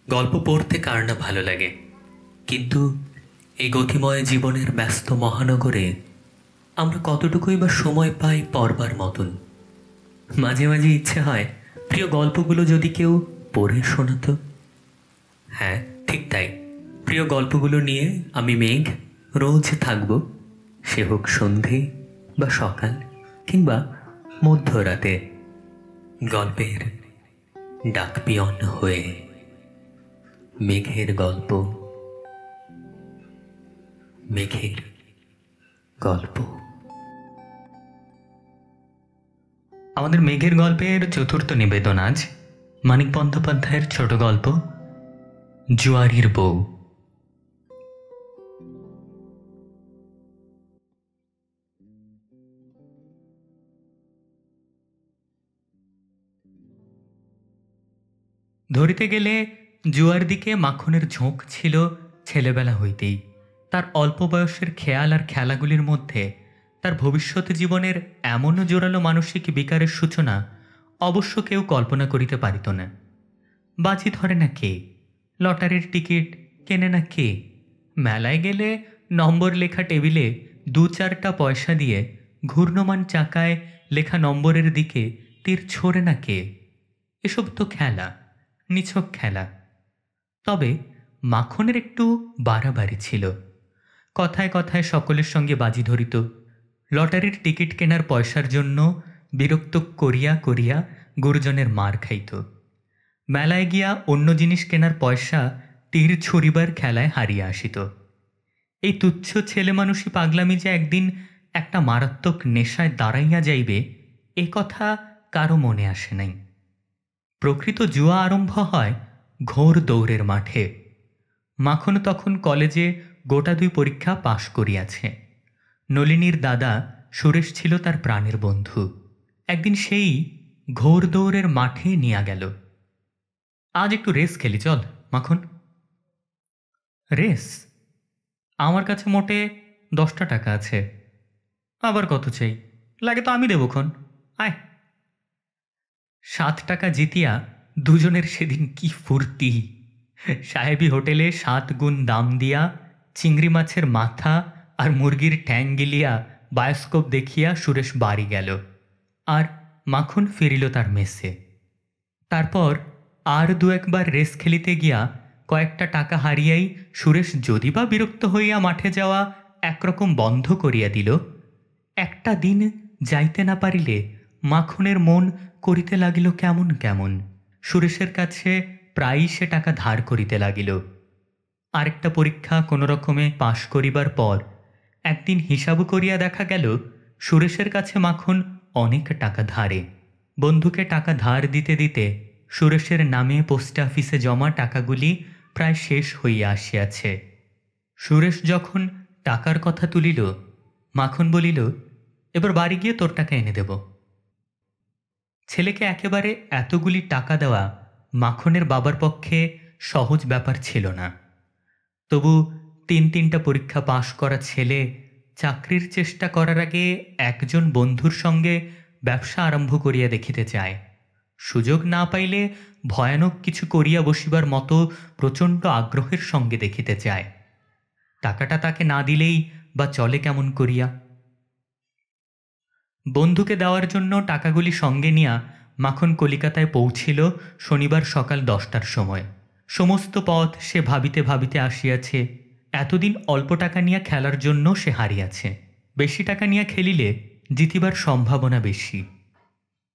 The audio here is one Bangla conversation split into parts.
গল্প পড়তে কার না ভালো লাগে, কিন্তু এই গতিময় জীবনের ব্যস্ত মহানগরে আমরা কতটুকুই বা সময় পাই পড়বার মতন। মাঝে মাঝে ইচ্ছে হয় প্রিয় গল্পগুলো যদি কেউ পড়ে শোনাতো। হ্যাঁ, ঠিক তাই। প্রিয় গল্পগুলো নিয়ে আমি মেঘ রোজ থাকব, সে হোক সন্ধে বা সকাল কিংবা মধ্যরাতে, গল্পের ডাকপিয়ন হয়ে। মেঘের গল্প, মেঘের গল্প। আমাদের মেঘের গল্পের চতুর্থ নিবেদন আজ মানিক বন্দ্যোপাধ্যায়ের ছোট গল্প জুয়ারির বউ। ধরিতে গেলে জুয়ার দিকে মাখনের ঝোঁক ছিল ছেলেবেলা হইতেই। তার অল্প বয়সের খেয়াল আর খেলাগুলির মধ্যে তার ভবিষ্যৎ জীবনের এমন জোরালো মানসিক বিকারের সূচনা অবশ্য কেউ কল্পনা করিতে পারিত না। বাজি ধরে না কে, লটারির টিকিট কেনে না কে, মেলায় গেলে নম্বর লেখা টেবিলে দু চারটা পয়সা দিয়ে ঘূর্ণমান চাকায় লেখা নম্বরের দিকে তীর ছোড়ে না কে। এসব তো খেলা, নিছক খেলা। তবে মাখনের একটু বাড়াবাড়ি ছিল। কথায় কথায় সকলের সঙ্গে বাজি ধরিত। লটারির টিকিট কেনার পয়সার জন্য বিরক্ত করিয়া করিয়া গুরুজনের মার খাইত। মেলায় গিয়া অন্য জিনিস কেনার পয়সা তীর ছুড়িবার খেলায় হারিয়া আসিত। এই তুচ্ছ ছেলে মানুষই পাগলামি যে একদিন একটা মারাত্মক নেশায় দাঁড়াইয়া যাইবে, এ কথা কারো মনে আসে নাই। প্রকৃত জুয়া আরম্ভ হয় ঘোর দৌড়ের মাঠে। মাখন তখন কলেজে গোটা 2 পরীক্ষা পাশ করিয়াছে। নলিনীর দাদা সুরেশ ছিল তার প্রাণের বন্ধু। একদিন সেই ঘোর দৌড়ের মাঠে নিয়ে গেল। আজ একটু রেস খেলি, চল মাখন। রেস? আমার কাছে মোটে 10টা টাকা আছে। আবার কত চাই? লাগে তো আমি দেবক্ষণ, আয়। 7 টাকা জিতিয়া দুজনের সেদিন কি ফুর্তি! সাহেবী হোটেলে 7 গুণ দাম দিয়া চিংড়ি মাছের মাথা আর মুরগির ঠ্যাং গিলিয়া বায়োস্কোপ দেখিয়া সুরেশ বাড়ি গেল, আর মাখন ফিরিল তার মেসে। তারপর আর 2-1 বার রেস খেলিতে গিয়া কয়েকটা টাকা হারিয়াই সুরেশ যদি বা বিরক্ত হইয়া মাঠে যাওয়া একরকম বন্ধ করিয়া দিল। একটা দিন যাইতে না পারিলে মাখনের মন করিতে লাগিল কেমন কেমন। সুরেশের কাছে প্রায়ই সে টাকা ধার করিতে লাগিল। আরেকটা পরীক্ষা কোনো রকমে পাশ করিবার পর একদিন হিসাব করিয়া দেখা গেল সুরেশের কাছে মাখন অনেক টাকা ধারে। বন্ধুকে টাকা ধার দিতে দিতে সুরেশের নামে পোস্ট অফিসে জমা টাকাগুলি প্রায় শেষ হইয়া আসিয়াছে। সুরেশ যখন টাকার কথা তুলিল, মাখন বলিল, এবার বাড়ি গিয়ে তোর টাকা এনে দেব। ছেলেকে একেবারে এতগুলি টাকা দেওয়া মাখনের বাবার পক্ষে সহজ ব্যাপার ছিল না। তবু 3টা পরীক্ষা পাশ করা ছেলে চাকরির চেষ্টা করার আগে একজন বন্ধুর সঙ্গে ব্যবসা আরম্ভ করিয়া দেখিতে চায়। সুযোগ না পাইলে ভয়ানক কিছু করিয়া বসিবার মতো প্রচণ্ড আগ্রহের সঙ্গে দেখিতে চায়। টাকাটা তাকে না দিলেই বা চলে কেমন করিয়া? বন্ধুকে দেওয়ার জন্য টাকাগুলি সঙ্গে নিয়া মাখন কলিকাতায় পৌঁছিল শনিবার সকাল 10টার সময়। সমস্ত পথ সে ভাবিতে ভাবিতে আসিয়াছে। এতদিন অল্প টাকা নিয়ে খেলার জন্য সে হারিয়াছে। বেশি টাকা নিয়ে খেলিলে জিতিবার সম্ভাবনা বেশি।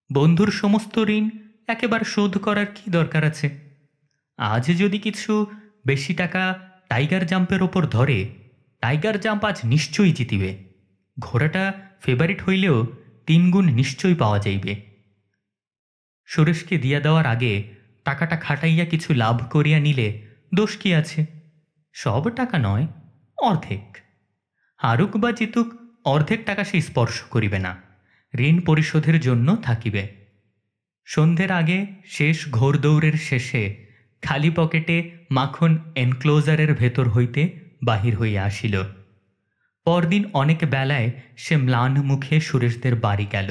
বন্ধুর সমস্ত ঋণ একেবারে শোধ করার কি দরকার আছে? আজ যদি কিছু বেশি টাকা টাইগার জাম্পের ওপর ধরে, টাইগার জাম্প আজ নিশ্চয়ই জিতিবে। ঘোড়াটা ফেভারিট হইলেও 3 গুণ নিশ্চয়ই পাওয়া যাইবে। সুরেশকে দিয়া দেওয়ার আগে টাকাটা খাটাইয়া কিছু লাভ করিয়া নিলে দোষ কি আছে? সব টাকা নয়, অর্ধেক। হারুক বা জিতুক, অর্ধেক টাকা সে স্পর্শ করিবে না, ঋণ পরিশোধের জন্য থাকিবে। সন্ধ্যের আগে শেষ ঘোরদৌড়ের শেষে খালি পকেটে মাখন এনক্লোজারের ভেতর হইতে বাহির হইয়া আসিল। পরদিন অনেক বেলায় সে ম্লান মুখে সুরেশদের বাড়ি গেল।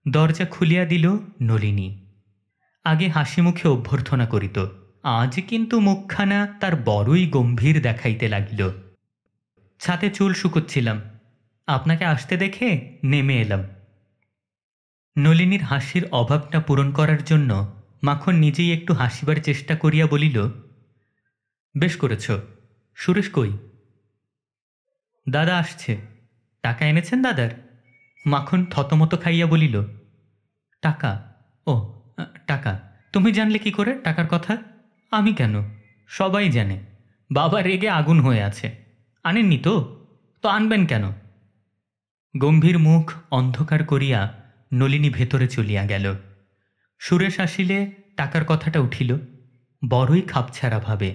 দরজা খুলিয়া দিল নলিনী। আগে হাসি মুখে অভ্যর্থনা করিত, আজ কিন্তু মুখখানা তার বড়ই গম্ভীর দেখাইতে লাগিল। ছাদে চুল শুকোচ্ছিলাম, আপনাকে আসতে দেখে নেমে এলাম। নলিনীর হাসির অভাবটা পূরণ করার জন্য মাখন নিজেই একটু হাসিবার চেষ্টা করিয়া বলিল, বেশ করেছ। সুরেশ কই? দাদা আসছে। টাকা এনেছেন দাদার? মাখন থতমত খাইয়া বলিল, টাকা? ও, টাকা। তুমি জানলে কি করে টাকার কথা? আমি কেন, সবাই জানে। বাবা রেগে আগুন হয়ে আছে। আনেননি তো? তো আনবেন কেন? গম্ভীর মুখ অন্ধকার করিয়া নলিনী ভেতরে চলিয়া গেল। সুরেশ আসিলে টাকার কথাটা উঠিল, বড়ই খাপছাড়া ভাবে।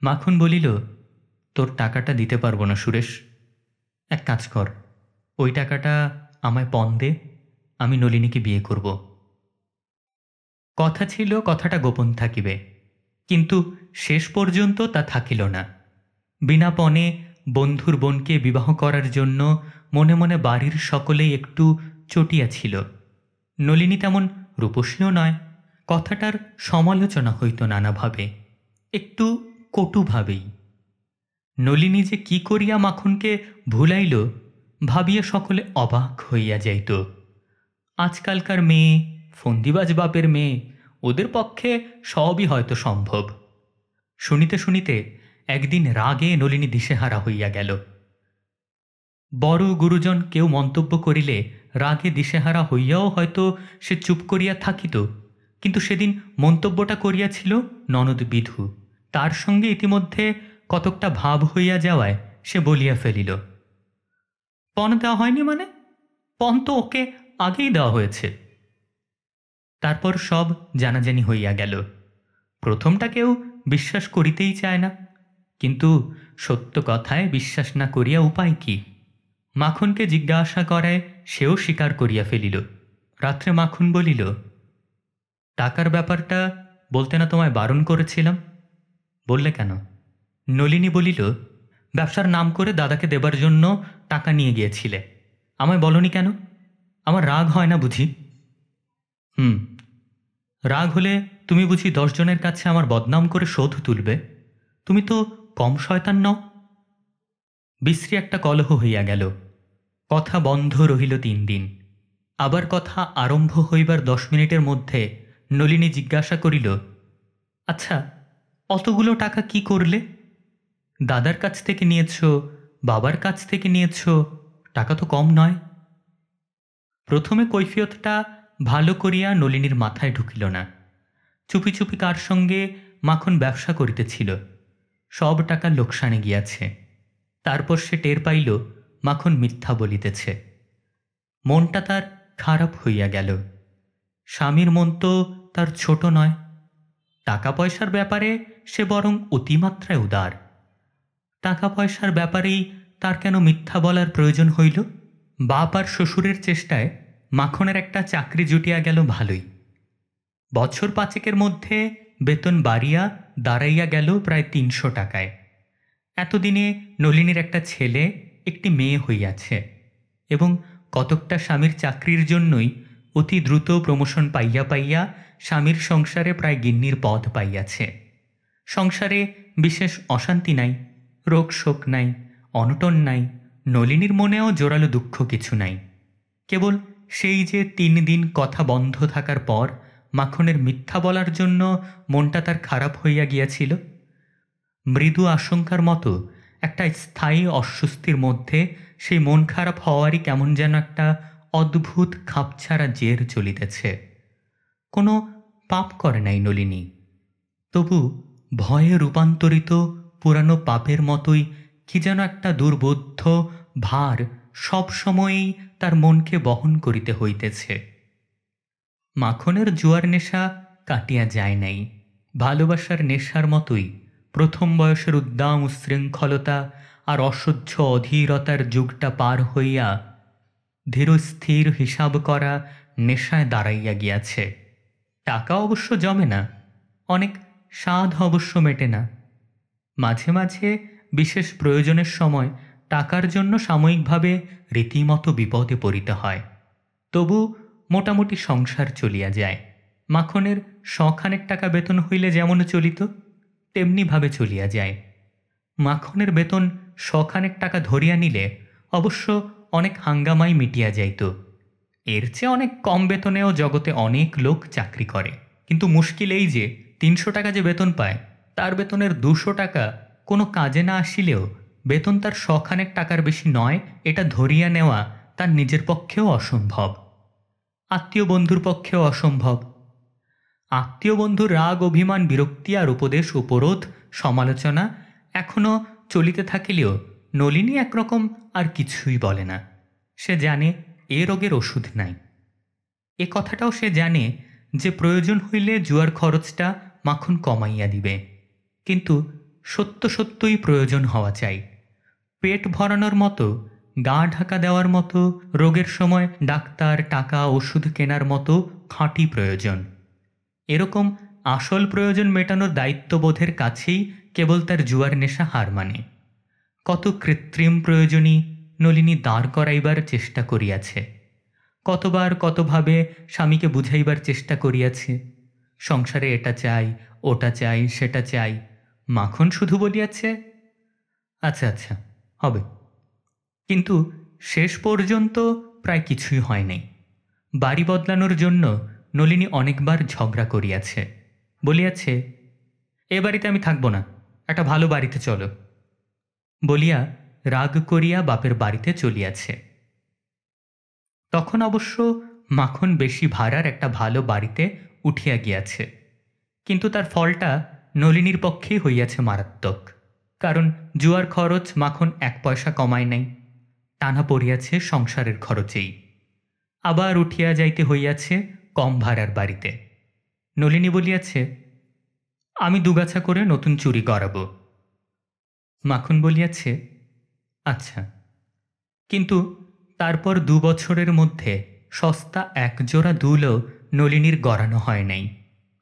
মাখন বলিল, তোর টাকাটা দিতে পারবো না সুরেশ। এক কাজ কর, ওই টাকাটা আমায় পণ দে, আমি নলিনীকে বিয়ে করব। কথা ছিল কথাটা গোপন থাকিবে, কিন্তু শেষ পর্যন্ত তা থাকিল না। বিনা পণে বন্ধুর বোনকে বিবাহ করার জন্য মনে মনে বাড়ির সকলেই একটু চটিয়াছিল। নলিনী তেমন রূপসীও নয়, কথাটার সমালোচনা হইত নানাভাবে, একটু কটুভাবেই। নলিনী যে কি করিয়া মাখনকে ভুলাইল ভাবিয়া সকলে অবাক হইয়া যাইত। আজকালকার মেয়ে, ফন্দিবাজ বাপের মেয়ে, ওদের পক্ষে সবই হয়তো সম্ভব। শুনিতে শুনিতে একদিন রাগে নলিনী দিশেহারা হইয়া গেল। বড় গুরুজন কেউ মন্তব্য করিলে রাগে দিশেহারা হইয়াও হয়তো সে চুপ করিয়া থাকিত, কিন্তু সেদিন মন্তব্যটা করিয়াছিল ননদ বিধু। তার সঙ্গে ইতিমধ্যে কতকটা ভাব হইয়া যাওয়ায় সে বলিয়া ফেলিল, পণ দেওয়া হয়নি মানে? পণ তো ওকে আগেই দেওয়া হয়েছে। তারপর সব জানাজানি হইয়া গেল। প্রথমটা কেউ বিশ্বাস করিতেই চায় না, কিন্তু সত্য কথায় বিশ্বাস না করিয়া উপায় কি? মাখনকে জিজ্ঞাসা করায় সেও স্বীকার করিয়া ফেলিল। রাত্রে মাখন বলিল, টাকার ব্যাপারটা বলতে না তোমায় বারণ করেছিলাম? বললে কেন? নলিনী বলিল, ব্যবসার নাম করে দাদাকে দেবার জন্য টাকা নিয়ে গিয়েছিলে, আমায় বলনি কেন? আমার রাগ হয় না বুঝি? হুম, রাগ হলে তুমি বুঝি 10 জনের কাছে আমার বদনাম করে শোধ তুলবে? তুমি তো কম শয়তান নও। বিশ্রী একটা কলহ হইয়া গেল। কথা বন্ধ রহিল 3 দিন। আবার কথা আরম্ভ হইবার 10 মিনিটের মধ্যে নলিনী জিজ্ঞাসা করিল, আচ্ছা, অতগুলো টাকা কি করলে? দাদার কাছ থেকে নিয়েছ, বাবার কাছ থেকে নিয়েছ, টাকা তো কম নয়। প্রথমে কৈফিয়তটা ভালো করিয়া নলিনীর মাথায় ঢুকিল না। চুপি চুপি কার সঙ্গে মাখন ব্যবসা করিতেছিল, সব টাকা লোকসানে গিয়াছে। তারপর সে টের পাইল মাখন মিথ্যা বলিতেছে। মনটা তার খারাপ হইয়া গেল। স্বামীর মন তো তার ছোট নয়। টাকা পয়সার ব্যাপারে সে বরং অতিমাত্রায় উদার। টাকা পয়সার ব্যাপারেই তার কেন মিথ্যা বলার প্রয়োজন হইল? বাপ আর শ্বশুরের চেষ্টায় মাখনের একটা চাকরি জুটিয়া গেল ভালোই। বছর 5 মধ্যে বেতন বাড়িয়া দাঁড়াইয়া গেল প্রায় 300 টাকায়। এতদিনে নলিনীর একটা ছেলে, একটি মেয়ে হইয়াছে, এবং কতকটা স্বামীর চাকরির জন্যই অতি দ্রুত প্রমোশন পাইয়া পাইয়া স্বামীর সংসারে প্রায় গিন্নির পদ পাইয়াছে। সংসারে বিশেষ অশান্তি নাই, রোগ শোক নাই, অনটন নাই, নলিনীর মনেও জোরালো দুঃখ কিছু নাই। কেবল সেই যে 3 দিন কথা বন্ধ থাকার পর মাখনের মিথ্যা বলার জন্য মনটা তার খারাপ হইয়া গিয়াছিল। মৃদু আশঙ্কার মতো একটা স্থায়ী অস্বস্তির মধ্যে সেই মন খারাপ হওয়ারই কেমন যেন একটা অদ্ভুত খাপছাড়া জের চলিতেছে। কোনো পাপ করে নাই নলিনী, তবু ভয়ে রূপান্তরিত পুরানো পাপের মতোই কি যেন একটা দুর্বোধ্য ভার সব সময়েই তার মনকে বহন করিতে হইতেছে। মাখনের জুয়ার নেশা কাটিয়া যায় নাই। ভালোবাসার নেশার মতোই প্রথম বয়সের উদ্দাম উচ্ছৃঙ্খলতা আর অসহ্য অধীরতার যুগটা পার হইয়া ধীরস্থির হিসাব করা নেশায় দাঁড়াইয়া গিয়াছে। টাকা অবশ্য জমে না, অনেক স্বাদ অবশ্য মেটে না। মাঝে মাঝে বিশেষ প্রয়োজনের সময় টাকার জন্য সাময়িকভাবে রীতিমতো বিপদে পড়িতে হয়, তবু মোটামুটি সংসার চলিয়া যায়। মাখনের 100 টাকা বেতন হইলে যেমন চলিত তেমনিভাবে চলিয়া যায়। মাখনের বেতন 100 টাকা ধরিয়া নিলে অবশ্য অনেক হাঙ্গামাই মিটিয়া যাইত। এর চেয়ে অনেক কম বেতনেও জগতে অনেক লোক চাকরি করে, কিন্তু মুশকিল এই যে 300 টাকা যে বেতন পায় তার বেতনের 200 টাকা কোনো কাজে না আসিলেও বেতন তার 100 টাকার বেশি নয়, এটা ধরিয়া নেওয়া তার নিজের পক্ষেও অসম্ভব, আত্মীয় বন্ধুর পক্ষেও অসম্ভব। আত্মীয় বন্ধুর রাগ, অভিমান, বিরক্তি আর উপদেশ, উপরোধ, সমালোচনা এখনও চলিতে থাকিলেও নলিনী একরকম আর কিছুই বলে না। সে জানে এ রোগের ওষুধ নাই। এ কথাটাও সে জানে যে প্রয়োজন হইলে জুয়ার খরচটা মাখন কমাইয়া দিবে, কিন্তু সত্য সত্যই প্রয়োজন হওয়া চাই। পেট ভরানোর মতো, গা ঢাকা দেওয়ার মতো, রোগের সময় ডাক্তার, টাকা, ওষুধ কেনার মতো খাঁটি প্রয়োজন। এরকম আসল প্রয়োজন মেটানোর দায়িত্ববোধের কাছেই কেবল তার জুয়ার নেশা হার মানে। কত কৃত্রিম প্রয়োজনই নলিনী দাঁড় করাইবার চেষ্টা করিয়াছে, কতবার কতভাবে স্বামীকে বুঝাইবার চেষ্টা করিয়াছে, সংসারে এটা চাই, ওটা চাই, সেটা চাই। মাখন শুধু বলিয়াছে, আচ্ছা আচ্ছা হবে। কিন্তু শেষ পর্যন্ত প্রায় কিছুই হয় নাই। বাড়ি বদলানোর জন্য নলিনী অনেকবার ঝগড়া করিয়াছে, বলিয়াছে, এ বাড়িতে আমি থাকব না, একটা ভালো বাড়িতে চলো বলিয়া রাগ করিয়া বাপের বাড়িতে চলিয়াছে। তখন অবশ্য মাখন বেশি ভাড়ার একটা ভালো বাড়িতে উঠিয়া গিয়াছে, কিন্তু তার ফলটা নলিনীর পক্ষেই হইয়াছে মারাত্মক। কারণ জুয়ার খরচ মাখন 1 পয়সা কমায় নাই, টানা পড়িয়াছে সংসারের খরচেই। আবার উঠিয়া যাইতে হইয়াছে কম ভাড়ার বাড়িতে। নলিনী বলিয়াছে, আমি দুগাছা করে নতুন চুরি করাব। মাখন বলিয়াছে, আচ্ছা। কিন্তু তারপর 2 বছরের মধ্যে সস্তা 1 জোড়া দুলও নলিনীর গড়ানো হয় নাই।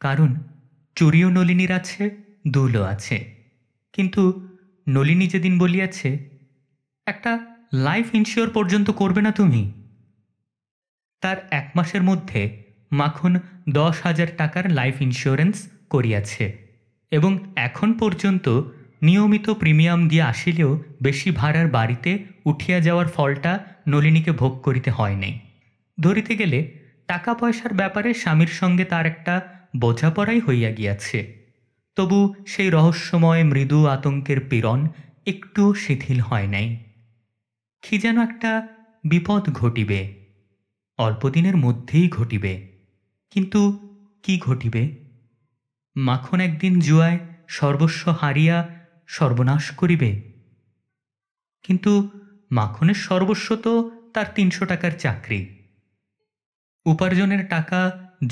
কারণ চুরিও নলিনীর আছে, দুলও আছে। কিন্তু নলিনী যেদিন বলিয়াছে, একটা লাইফ ইন্স্যুর পর্যন্ত করবে না তুমি, তার 1 মাসের মধ্যে মাখন 10,000 টাকার লাইফ ইন্স্যুরেন্স করিয়াছে, এবং এখন পর্যন্ত নিয়মিত প্রিমিয়াম দিয়ে আসিলেও বেশি ভাড়ার বাড়িতে উঠিয়া যাওয়ার ফলটা নলিনীকে ভোগ করিতে হয় নাই। ধরিতে গেলে টাকা পয়সার ব্যাপারে স্বামীর সঙ্গে তার একটা বোঝাপড়াই হইয়া গিয়াছে, তবু সেই রহস্যময় মৃদু আতঙ্কের পীড়ন একটুও শিথিল হয় নাই। কি যেন একটা বিপদ ঘটিবে, অল্পদিনের মধ্যেই ঘটিবে, কিন্তু কি ঘটিবে? মাখন একদিন জুয়ায় সর্বস্ব হারিয়া সর্বনাশ করিবে। কিন্তু মাখনের সর্বস্ব তো তার 300 টাকার চাকরি। উপার্জনের টাকা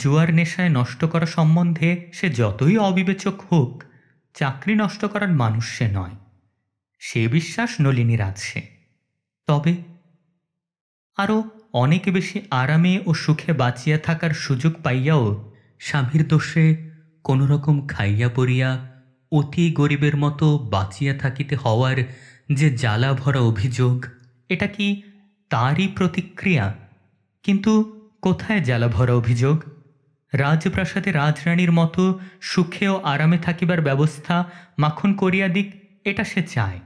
জুয়ার নেশায় নষ্ট করা সম্বন্ধে সে যতই অবিবেচক হোক, চাকরি নষ্ট করার মানুষ সে নয়, সে বিশ্বাস নলিনীর আছে। তবে আরও অনেক বেশি আরামে ও সুখে বাঁচিয়া থাকার সুযোগ পাইয়াও স্বামীর দোষে কোনো রকম খাইয়া পড়িয়া অতি গরিবের মতো বাঁচিয়া থাকিতে হওয়ার যে জ্বালা ভরা অভিযোগ, এটা কি তারই প্রতিক্রিয়া? কিন্তু কোথায় জ্বালা ভরা অভিযোগ? রাজপ্রাসাদে রাজরানীর মতো সুখে ও আরামে থাকিবার ব্যবস্থা মাখন করিয়া দিক, এটা সে চায়,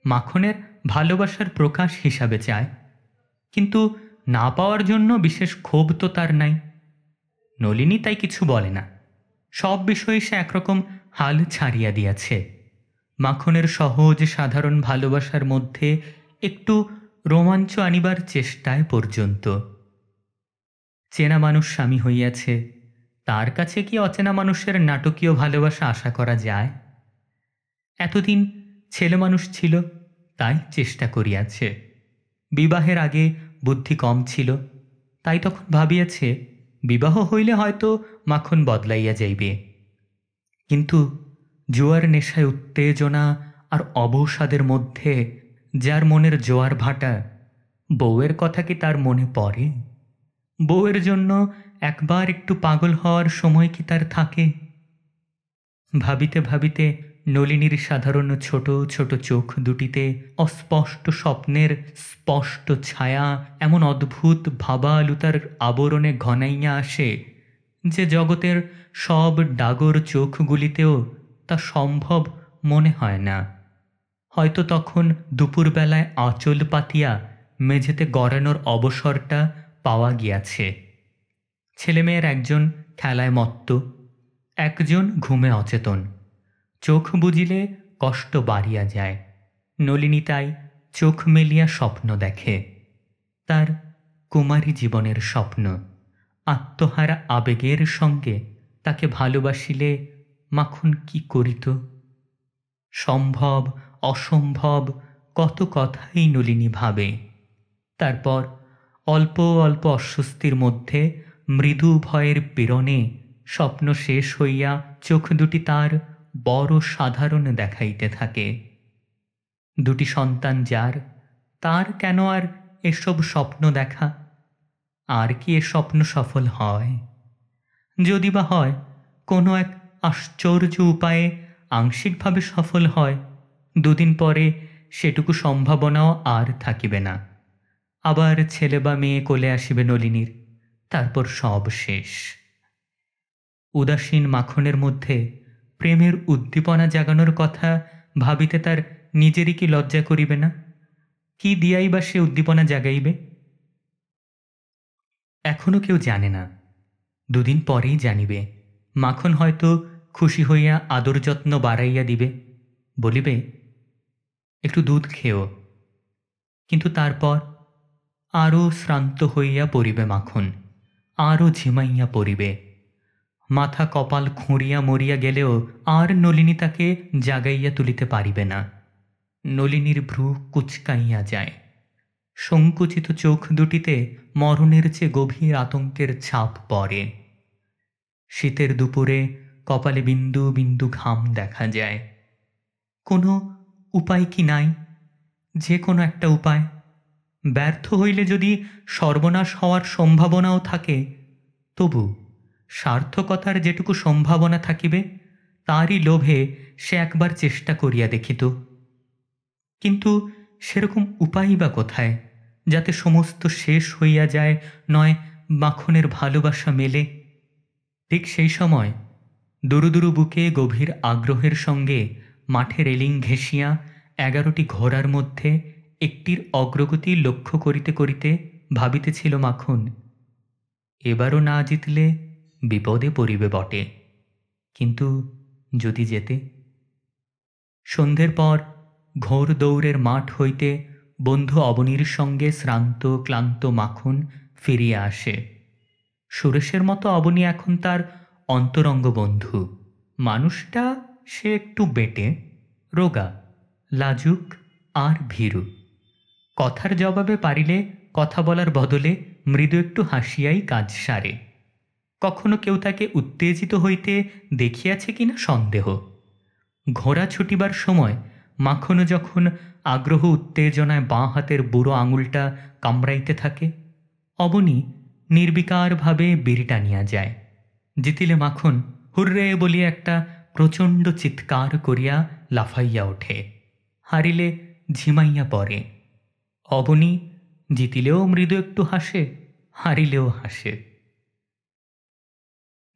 মাখনের ভালোবাসার প্রকাশ হিসাবে চায়। কিন্তু না পাওয়ার জন্য বিশেষ ক্ষোভ তো তার নাই। নলিনী তাই কিছু বলে না, সব বিষয়ে সে একরকম হাল ছাড়িয়া দিয়াছে। মাখনের সহজ সাধারণ ভালোবাসার মধ্যে একটু রোমাঞ্চ আনিবার চেষ্টায় পর্যন্ত। চেনা মানুষ স্বামী হইয়াছে, তার কাছে কি অচেনা মানুষের নাটকীয় ভালোবাসা আশা করা যায়? এতদিন ছেলে মানুষ ছিল, তাই চেষ্টা করিয়াছে। বিবাহের আগে বুদ্ধি কম ছিল, তাই তখন ভাবিয়াছে বিবাহ হইলে হয়তো মাখন বদলাইয়া যাইবে। কিন্তু জুয়ার নেশায় উত্তেজনা আর অবসাদের মধ্যে যার মনের জোয়ার ভাটা, বউয়ের কথা কি তার মনে পড়ে? বউয়ের জন্য একবার একটু পাগল হওয়ার সময় কি তার থাকে? ভাবিতে ভাবিতে নলিনীর সাধারণ ছোট ছোট চোখ দুটিতে অস্পষ্ট স্বপ্নের স্পষ্ট ছায়া এমন অদ্ভুত ভাবালুতার আবরণে ঘনাইয়া আসে যে জগতের সব ডাগর চোখগুলিতেও তা সম্ভব মনে হয় না। হয়তো তখন দুপুরবেলায় আঁচল পাতিয়া মেঝেতে গড়ানোর অবসরটা পাওয়া গিয়াছে। ছেলেমেয়ের একজন খেলায় মত্ত, একজন ঘুমে অচেতন। চোখ বুজিলে কষ্ট বাড়িয়া যায়। নলিনী তাই চোখ মেলিয়া স্বপ্ন দেখে, তার কুমারী জীবনের স্বপ্ন। আত্মহারা আবেগের সঙ্গে তাকে ভালোবাসিলে মাখন কি করিত? সম্ভব অসম্ভব কত কথাই নলিনী ভাবে। তারপর অল্প অল্প অস্বস্তির মধ্যে মৃদু ভয়ের পীড়নে স্বপ্ন শেষ হইয়া চোখ দুটি তার বড় সাধারণ দেখাইতে থাকে। দুটি সন্তান যার, তার কেন আর এসব স্বপ্ন দেখা? আর কি এ স্বপ্ন সফল হয়? যদি বা হয়, কোনো এক আশ্চর্য উপায়ে আংশিকভাবে সফল হয়, দুদিন পরে সেটুকু সম্ভাবনাও আর থাকিবে না। আবার ছেলে বা মেয়ে কোলে আসিবে নলিনীর, তারপর সব শেষ। উদাসীন মাখনের মধ্যে প্রেমের উদ্দীপনা জাগানোর কথা ভাবিতে তার নিজেরই কি লজ্জা করিবে না? কি দিয়াই বা সে উদ্দীপনা জাগাইবে? এখনো কেউ জানে না, দুদিন পরেই জানিবে। মাখন হয়তো খুশি হইয়া আদর যত্ন বাড়াইয়া দিবে, বলিবে একটু দুধ খেও। কিন্তু তারপর আরও শ্রান্ত হইয়া পড়িবে মাখন, আরও ঝিমাইয়া পড়িবে। মাথা কপাল খুঁড়িয়া মরিয়া গেলেও আর নলিনী তাকে জাগাইয়া তুলিতে পারিবে না। নলিনীর ভ্রু কুচকাইয়া যায়, সংকুচিত চোখ দুটিতে মরণের চেয়ে গভীর আতঙ্কের ছাপ পড়ে। শীতের দুপুরে কপালে বিন্দু বিন্দু ঘাম দেখা যায়। কোনো উপায় কি নাই? যে কোনো একটা উপায়। ব্যর্থ হইলে যদি সর্বনাশ হওয়ার সম্ভাবনাও থাকে, তবু সার্থকতার যেটুকু সম্ভাবনা থাকিবে তারই লোভে সে একবার চেষ্টা করিয়া দেখিত। কিন্তু সেরকম উপায়ই বা কোথায়, যাতে সমস্ত শেষ হইয়া যায়, নয় মাখনের ভালোবাসা মেলে? ঠিক সেই সময় দুরু দুরু বুকে গভীর আগ্রহের সঙ্গে মাঠে রেলিং ঘেঁষিয়া 11টি ঘোড়ার মধ্যে একটির অগ্রগতি লক্ষ্য করিতে করিতে ভাবিতেছিল মাখন, এবারও না জিতলে বিপদে পড়িবে বটে, কিন্তু যদি যেতে। সন্ধ্যের পর ঘোর দৌড়ের মাঠ হইতে বন্ধু অবনীর সঙ্গে শ্রান্ত ক্লান্ত মাখন ফিরিয়া আসে। সুরেশের মতো অবনী এখন তার অন্তরঙ্গ বন্ধু। মানুষটা সে একটু বেটে, রোগা, লাজুক আর ভীরু। কথার জবাবে পারিলে কথা বলার বদলে মৃদু একটু হাসিয়াই কাজ সারে। কখনো কেউ তাকে উত্তেজিত হইতে দেখিয়াছে কিনা সন্দেহ। ঘোড়া ছুটিবার সময় মাখনও যখন আগ্রহ উত্তেজনায় বাঁ হাতের বুড়ো আঙুলটা কামড়াইতে থাকে, অবনী নির্বিকারভাবে বিড়ি টানিয়া যায়। জিতিলে মাখন হুররে বলিয়া একটা প্রচণ্ড চিৎকার করিয়া লাফাইয়া ওঠে, হারিলে ঝিমাইয়া পড়ে। অবনী জিতিলেও মৃদু একটু হাসে, হারিলেও হাসে।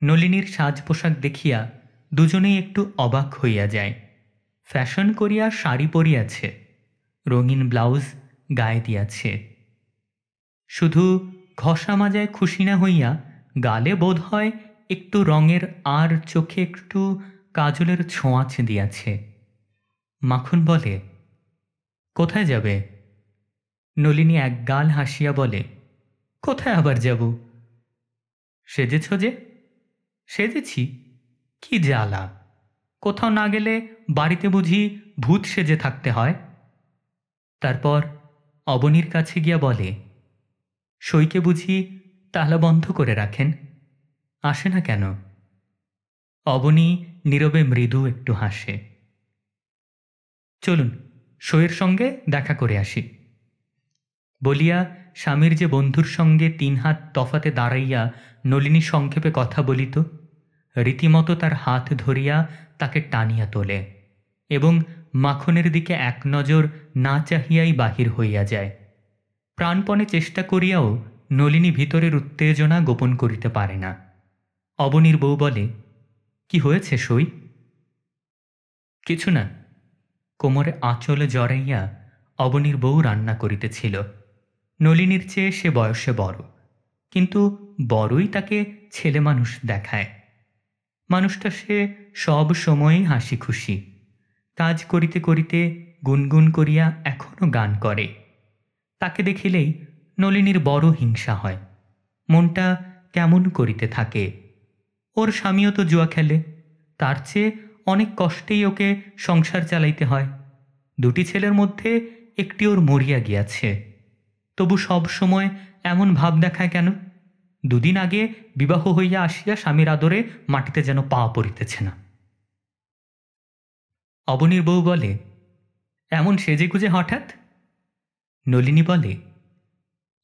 নলিনীর সাজ পোশাক দেখিয়া দুজনেই একটু অবাক হইয়া যায়। ফ্যাশন করিয়া শাড়ি পরিয়াছে, রঙিন ব্লাউজ গায়ে দিয়াছে। শুধু ঘষা মাজায় খুশি না হইয়া গালে বোধ হয় একটু রঙের আর চোখে একটু কাজলের ছোঁয়াচ দিয়াছে। মাখন বলে, কোথায় যাবে? নলিনী এক গাল হাসিয়া বলে, কোথায় আবার যাব? সেজেছ যে? সেজেছি, কি জ্বালা! কোথাও না গেলে বাড়িতে বুঝি ভূত সেজে থাকতে হয়? তারপর অবনীর কাছে গিয়া বলে, সইকে বুঝি তালা বন্ধ করে রাখেন, আসে না কেন? অবনী নীরবে মৃদু একটু হাসে। চলুন সইয়ের সঙ্গে দেখা করে আসি বলিয়া স্বামীর যে বন্ধুর সঙ্গে 3 হাত তফাতে দাঁড়াইয়া নলিনী সংক্ষেপে কথা বলিত, রীতিমতো তার হাত ধরিয়া তাকে টানিয়া তোলে এবং মাখনের দিকে এক নজর না চাহিয়াই বাহির হইয়া যায়। প্রাণপণে চেষ্টা করিয়াও নলিনী ভিতরের উত্তেজনা গোপন করিতে পারে না। অবনীর বউ বলে, কি হয়েছে সই? কিছু না। কোমরে আঁচলে জড়াইয়া অবনীর বউ রান্না করিতেছিল। নলিনীর চেয়ে সে বয়সে বড়, কিন্তু বড়ই তাকে ছেলে মানুষ দেখায়। মানুষটা সে সব সময়ই হাসি খুশি। কাজ করিতে করিতে গুনগুন করিয়া এখনো গান করে। তাকে দেখিলেই নলিনীর বড় হিংসা হয়, মনটা কেমন করিতে থাকে। ওর স্বামীও তো জুয়া খেলে, তার চেয়ে অনেক কষ্টেই ওকে সংসার চালাইতে হয়। দুটি ছেলের মধ্যে একটি ওর মরিয়া গিয়াছে, তবু সব সময় এমন ভাব দেখায় কেন? দুদিন আগে বিবাহ হইয়া আসিয়া স্বামীর আদরে মাটিতে যেন পা পড়িতেছে না। অবনীর বউ বলে, এমন সেজেগুজে হঠাৎ? নলিনী বলে,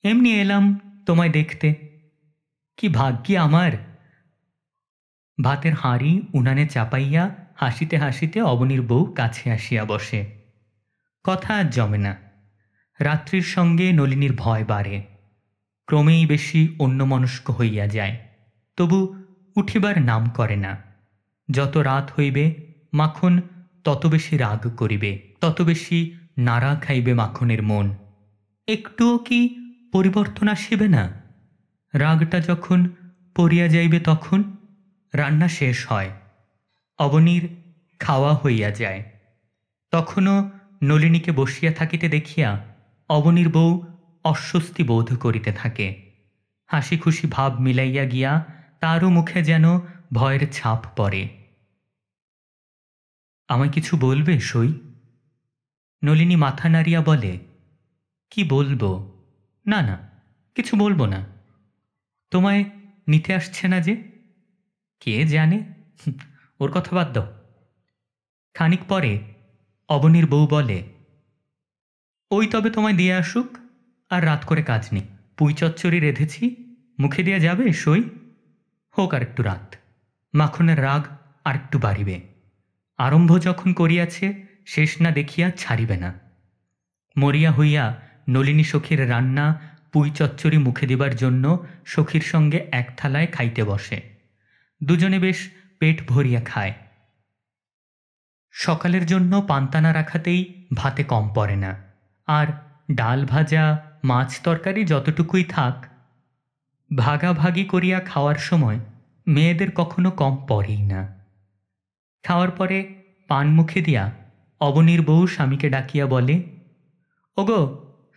এমনি এলাম তোমায় দেখতে। কি ভাগ্যি আমার! ভাতের হাঁড়ি উনানে চাপাইয়া হাসিতে হাসিতে অবনীর বউ কাছে আসিয়া বসে। কথা আর জমে না। রাত্রির সঙ্গে নলিনীর ভয় বাড়ে, ক্রমেই বেশি অন্যমনস্ক হইয়া যায়। তবু উঠিবার নাম করে না। যত রাত হইবে মাখন তত বেশি রাগ করিবে, তত বেশি নাড়া খাইবে মাখনের মন। একটুও কি পরিবর্তন আসিবে না? রাগটা যখন পড়িয়া যাইবে তখন রান্না শেষ হয়, অবনীর খাওয়া হইয়া যায়। তখনও নলিনীকে বসিয়া থাকিতে দেখিয়া অবনীর বউ অস্বস্তি বোধ করিতে থাকে। হাসি খুশি ভাব মিলাইয়া গিয়া তারও মুখে যেন ভয়ের ছাপ পড়ে। আমায় কিছু বলবে সই? নলিনী মাথা নাড়িয়া বলে, কি বলবো? না না, কিছু বলবো না। তোমায় নিতে আসছে না যে? কে জানে, ওর কথা বাদ দাও। খানিক পরে অবনীর বউ বলে, ওই তবে তোমায় দিয়ে আসুক, আর রাত করে কাজ নেই। পুঁই চচ্চড়ি রেঁধেছি, মুখে দিয়ে যাবে সই? হোক আর একটু রাত। মাখনের রাগ আর একটু বাড়িবে। আরম্ভ যখন করিয়াছে শেষ না দেখিয়া ছাড়িবে না। মরিয়া হইয়া নলিনী সখীর রান্না পুঁই চচ্চড়ি মুখে দিবার জন্য সখীর সঙ্গে এক থালায় খাইতে বসে। দুজনে বেশ পেট ভরিয়া খায়। সকালের জন্য পান্তানা রাখাতেই ভাতে কম পড়ে না, আর ডাল ভাজা মাছ তরকারি যতটুকুই থাক, ভাগাভাগি করিয়া খাওয়ার সময় মেয়েদের কখনো কম পড়েই না। খাওয়ার পরে পান মুখে দিয়া অবনীর বউ স্বামীকে ডাকিয়া বলে, ওগো,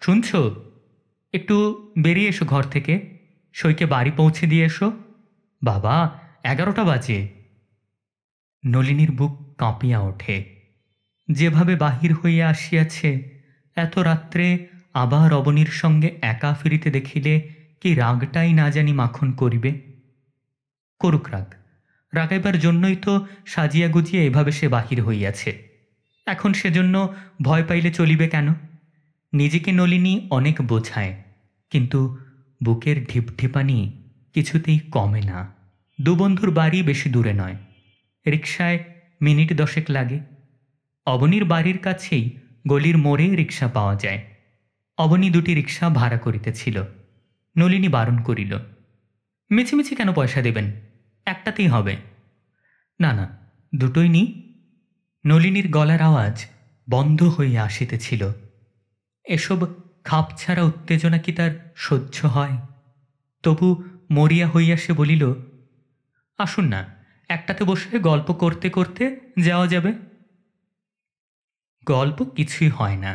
শুনছ? একটু বেরিয়ে এসো ঘর থেকে, সইকে বাড়ি পৌঁছে দিয়ে এসো। বাবা, 11টা বাজে। নলিনীর বুক কাঁপিয়া ওঠে। যেভাবে বাহির হইয়া আসিয়াছে, এত রাত্রে আবার অবনীর সঙ্গে একা ফিরিতে দেখিলে কি রাগটাই না জানি মাখন করিবে। করুক রাগ, রাগাইবার জন্যই তো সাজিয়া গুজিয়া এভাবে সে বাহির হইয়াছে। এখন সেজন্য ভয় পাইলে চলিবে কেন? নিজেকে নলিনী অনেক বোঝায়, কিন্তু বুকের ঢিপঢিপানি কিছুতেই কমে না। দুবন্ধুর বাড়ি বেশি দূরে নয়, রিকশায় মিনিট 10 লাগে। অবনীর বাড়ির কাছেই গলির মোড়ে রিকশা পাওয়া যায়। অবনী দুটি রিকশা ভাড়া করিতেছিল। নলিনী বারণ করিল, মিছিমিছি কেন পয়সা দেবেন? একটাতেই হবে। না না, দুটোই নি। নলিনীর গলার আওয়াজ বন্ধ হইয়া আসিতেছিল। এসব খাপছাড়া উত্তেজনা কি তার সহ্য হয়? তবু মরিয়া হইয়া সে বলিল, আসুন না, একটাতে বসে গল্প করতে করতে যাওয়া যাবে। গল্প কিছুই হয় না।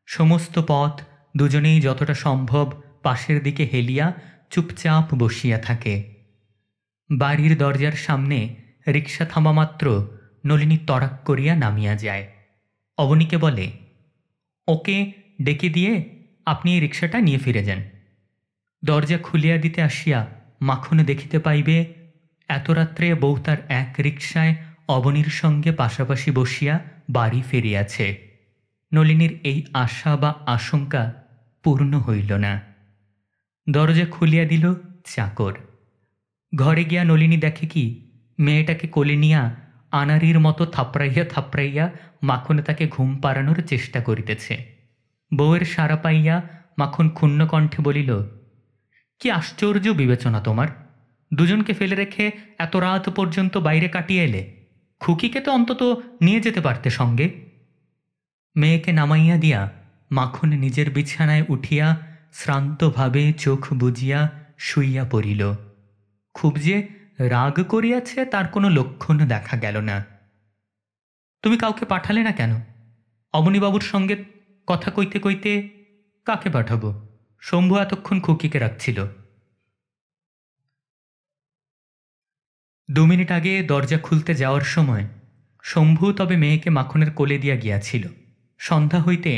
সমস্ত পথ দুজনেই যতটা সম্ভব পাশের দিকে হেলিয়া চুপচাপ বসিয়া থাকে। বাড়ির দরজার সামনে রিকশা থামা মাত্র নলিনী তড়াক করিয়া নামিয়া যায়। অবনীকে বলে, ওকে ডেকে দিয়ে আপনি এই রিকশাটা নিয়ে ফিরে যান। দরজা খুলিয়া দিতে আসিয়া মাখন দেখিতে পাইবে এত রাত্রে বউ তার এক রিকশায় অবনীর সঙ্গে পাশাপাশি বসিয়া বাড়ি ফিরিয়াছে। নলিনীর এই আশা বা আশঙ্কা পূর্ণ হইল না। দরজা খুলিয়া দিল চাকর। ঘরে গিয়া নলিনী দেখে কি মেয়েটাকে কোলে নিয়া আনারির মতো থাপড়াইয়া থাপড়াইয়া মাখনে তাকে ঘুম পাড়ানোর চেষ্টা করিতেছে। বউয়ের সাড়া পাইয়া মাখন ক্ষুণ্ণ কণ্ঠে বলিল, কি আশ্চর্য বিবেচনা তোমার! দুজনকে ফেলে রেখে এত রাত পর্যন্ত বাইরে কাটিয়ে এলে। খুকিকে তো অন্তত নিয়ে যেতে পারতে সঙ্গে। মেয়েকে নামাইয়া দিয়া মাখন নিজের বিছানায় উঠিয়া শ্রান্তভাবে চোখ বুজিয়া শুইয়া পড়িল। খুব যে রাগ করিয়াছে তার কোনো লক্ষণ দেখা গেল না। তুমি কাউকে পাঠালে না কেন? অবনীবাবুর সঙ্গে কথা কইতে কইতে কাকে পাঠাবো? শম্ভু এতক্ষণ খুকিকে রাখছিল। 2 মিনিট আগে দরজা খুলতে যাওয়ার সময় শম্ভু তবে মেয়েকে মাখনের কোলে দিয়া গিয়াছিল। সন্ধ্যা হইতে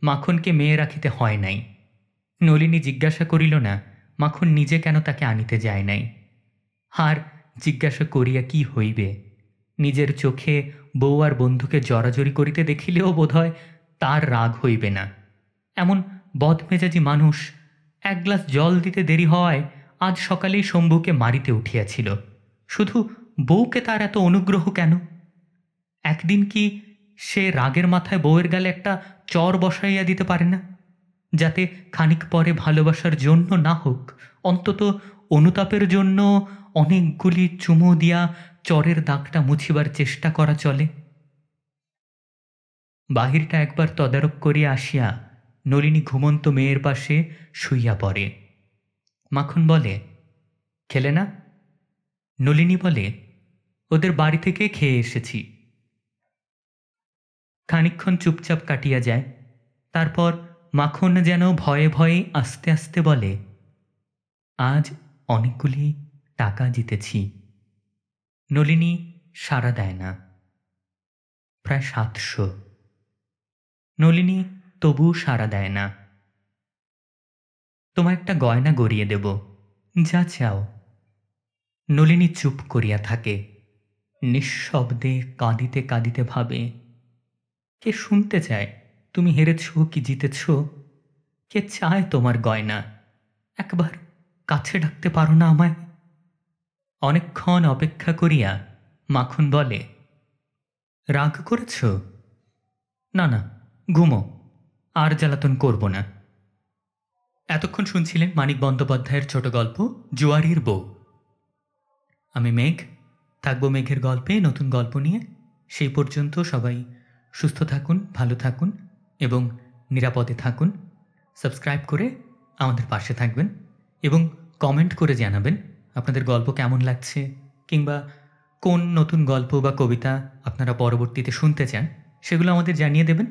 মাখনকে মেয়ে রাখিতে হয় নাই। নলিনী জিজ্ঞাসা করিল না মাখন নিজে কেন তাকে আনিতে যায় নাই। আর জিজ্ঞাসা করিয়া কি হইবে? নিজের চোখে বউ আর বন্ধুকে জড়াজড়ি করিতে দেখিলেও বোধহয় তার রাগ হইবে না। এমন বদমেজাজি মানুষ। 1 গ্লাস জল দিতে দেরি হওয়ায় আজ সকালেই শম্ভুকে মারিতে উঠিয়াছিল। শুধু বউকে তার এত অনুগ্রহ কেন? একদিন কি সে রাগের মাথায় বউয়ের গালে একটা চর বসাইয়া দিতে পারে না? যাতে খানিক পরে ভালোবাসার জন্য না হোক, অন্তত অনুতাপের জন্য অনেকগুলি চুমো দিয়া চরের দাগটা মুছিবার চেষ্টা করা চলে। বাহিরটা একবার তদারক করিয়া আসিয়া নলিনী ঘুমন্ত মেয়ের পাশে শুইয়া পড়ে। মাখন বলে, খেলে না? নলিনী বলে, ওদের বাড়ি থেকে খেয়ে এসেছি। খানিকক্ষণ চুপচাপ কাটিয়া যায়। তারপর মাখন যেন ভয়ে ভয়ে আস্তে আস্তে বলে, আজ অনেকগুলি টাকা জিতেছি। নলিনী সাড়া দেয় না। প্রায় 700। নলিনী তবু সাড়া দেয় না। তোমার একটা গয়না গড়িয়ে দেব, যা চাও। নলিনী চুপ করিয়া থাকে। নিঃশব্দে কাঁদিতে কাঁদিতে ভাবে, কে শুনতে চায় তুমি হেরেছ কি জিতেছ? কে চায় তোমার গয়না? একবার কাছে ডাকতে পারো না আমায়? অনেকক্ষণ অপেক্ষা করিয়া মাখন বলে, রাগ করেছ? না না, ঘুমো, আর জ্বালাতন করব না। এতক্ষণ শুনছিলেন মানিক বন্দ্যোপাধ্যায়ের ছোট গল্প জুয়ারির বউ। আমি মেঘ, থাকবো মেঘের গল্পে নতুন গল্প নিয়ে। সেই পর্যন্ত সবাই সুস্থ থাকুন, ভালো থাকুন এবং নিরাপদে থাকুন। সাবস্ক্রাইব করে আমাদের পাশে থাকবেন এবং কমেন্ট করে জানাবেন আপনাদের গল্প কেমন লাগছে, কিংবা কোন নতুন গল্প বা কবিতা আপনারা পরবর্তীতে শুনতে চান, সেগুলো আমাদের জানিয়ে দেবেন।